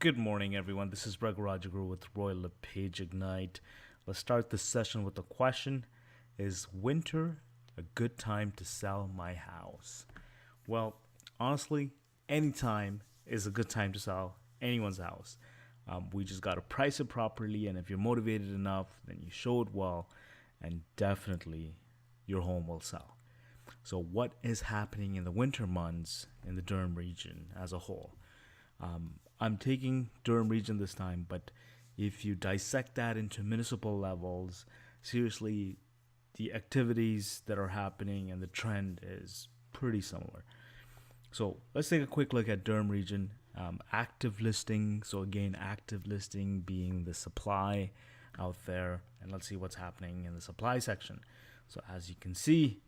Good morning, everyone. This is Raghu with Royal LePage Ignite. Let's start this session with a question. Is winter a good time to sell my house? Well, honestly, any time is a good time to sell anyone's house. We just got to price it properly, and if you're motivated enough, then you show it well, and definitely your home will sell. So, what is happening in the winter months in the Durham region as a whole? I'm taking Durham region this time, but if you dissect that into municipal levels, seriously, the activities that are happening and the trend is pretty similar. So let's take a quick look at Durham region. Active listing. So again, active listing being the supply out there, and let's see what's happening in the supply section. So as you can see,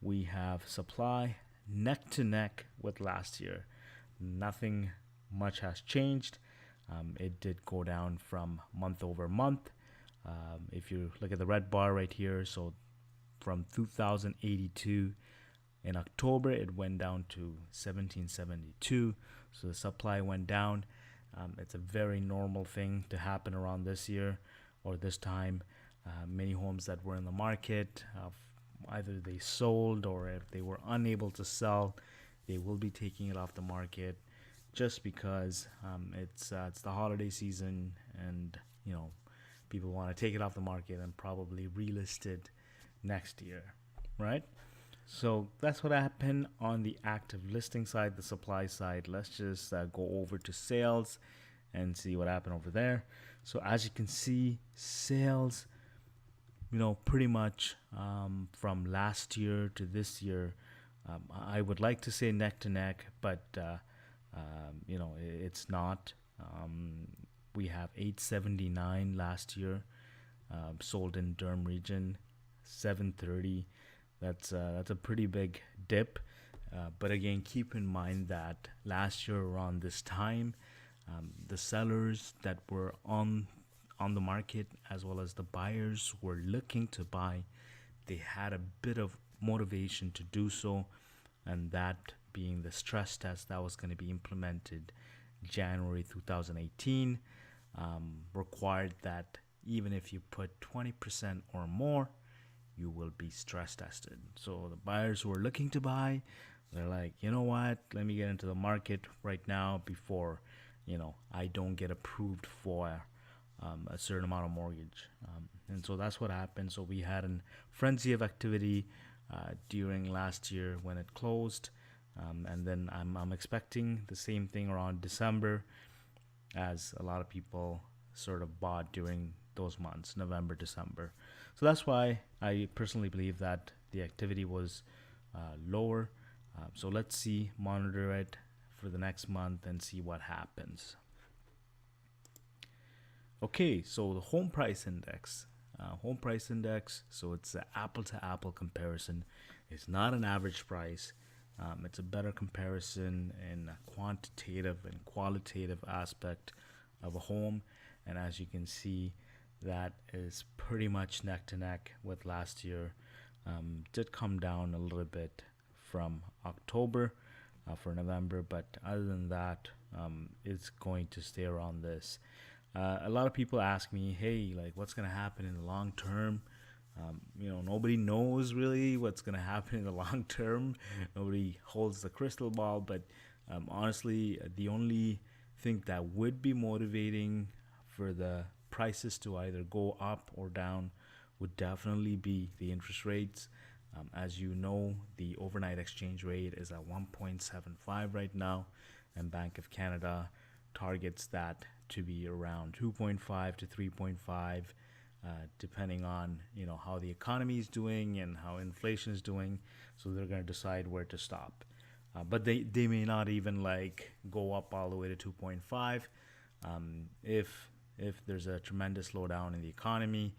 we have supply neck to neck with last year. Nothing much has changed. It did go down from month over month. If you look at the red bar right here, so from 2082 in October, it went down to 1772. So the supply went down. It's a very normal thing to happen around this year or this time. Many homes that were in the market, either they sold or if they were unable to sell, they will be taking it off the market just because it's the holiday season, and people want to take it off the market and probably relist it next year, right? So that's what happened on the active listing side, the supply side. Let's just go over to sales and see what happened over there. So as you can see, sales, pretty much from last year to this year, I would like to say neck to neck, but it's not. We have 879 last year sold in Durham region, 730. That's a pretty big dip. But again, keep in mind that last year around this time, the sellers that were on the market as well as the buyers who were looking to buy, they had a bit of motivation to do so, and that being the stress test that was going to be implemented January 2018 required that even if you put 20% or more, you will be stress tested. So the buyers who are looking to buy, they're like, you know what, let me get into the market right now before I don't get approved for a certain amount of mortgage. And so that's what happened. So we had a frenzy of activity during last year when it closed. And then I'm expecting the same thing around December, as a lot of people sort of bought during those months, November, December. So that's why I personally believe that the activity was lower. So let's see, monitor it for the next month and see what happens. Okay, so the home price index. So it's an apple to apple comparison. It's not an average price. It's a better comparison in a quantitative and qualitative aspect of a home. And as you can see, that is pretty much neck to neck with last year. Did come down a little bit from October for November, but other than that, it's going to stay around this. A lot of people ask me, hey, like, what's going to happen in the long term? Nobody knows really what's going to happen in the long term. Nobody holds the crystal ball, but honestly, the only thing that would be motivating for the prices to either go up or down would definitely be the interest rates. As you know, the overnight exchange rate is at 1.75 right now, and Bank of Canada targets that to be around 2.5 to 3.5, depending on how the economy is doing and how inflation is doing. So they're going to decide where to stop. But they may not even like go up all the way to 2.5 if there's a tremendous slowdown in the economy,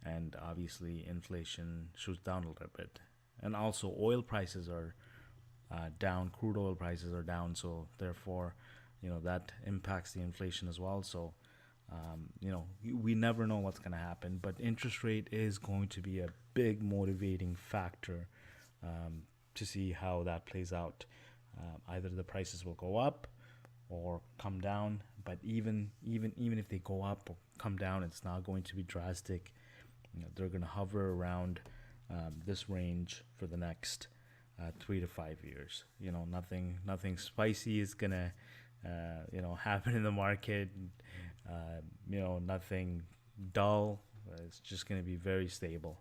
and obviously inflation shoots down a little bit. And also oil prices are down, crude oil prices are down, so therefore that impacts the inflation as well. So we never know what's going to happen, but interest rate is going to be a big motivating factor to see how that plays out. Either the prices will go up or come down But even if they go up or come down, it's not going to be drastic. They're going to hover around this range for the next 3 to 5 years. Nothing spicy is gonna happen in the market. Nothing dull. It's just gonna be very stable.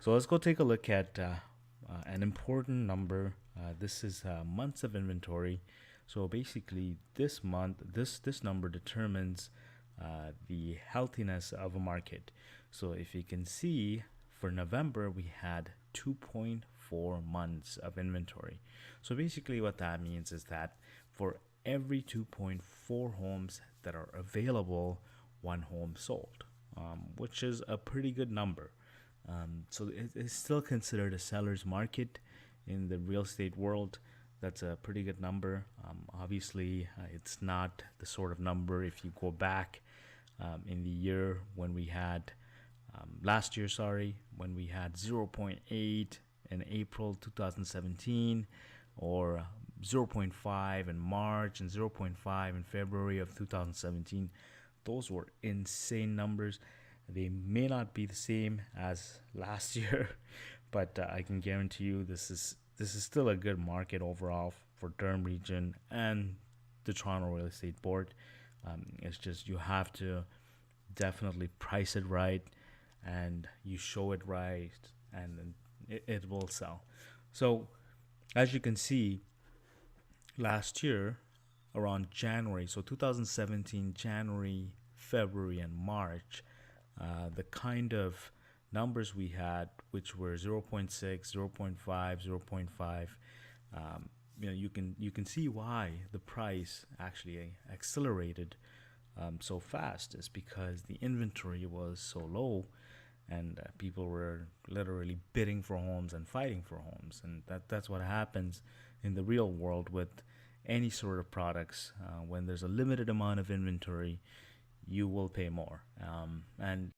So let's go take a look at an important number. This is months of inventory. So basically, this month, this number determines the healthiness of a market. So if you can see, for November, we had 2.4 months of inventory. So basically, what that means is that for every 2.4 homes that are available, one home sold, which is a pretty good number. So it's still considered a seller's market in the real estate world. That's a pretty good number. Obviously, it's not the sort of number if you go back in the year when we had last year, when we had 0.8 in April 2017, or 0.5 in March and 0.5 in February of 2017. Those were insane numbers. They may not be the same as last year, but I can guarantee you this is still a good market overall for Durham region and the Toronto Real Estate Board. It's just you have to definitely price it right, and you show it right, and it will sell. So as you can see, last year around January, so 2017, January, February, and March, the kind of numbers we had, which were 0.6, 0.5, 0.5, you can see why the price actually accelerated so fast, is because the inventory was so low, and people were literally bidding for homes and fighting for homes, and that's what happens in the real world with any sort of products. When there's a limited amount of inventory, you will pay more, and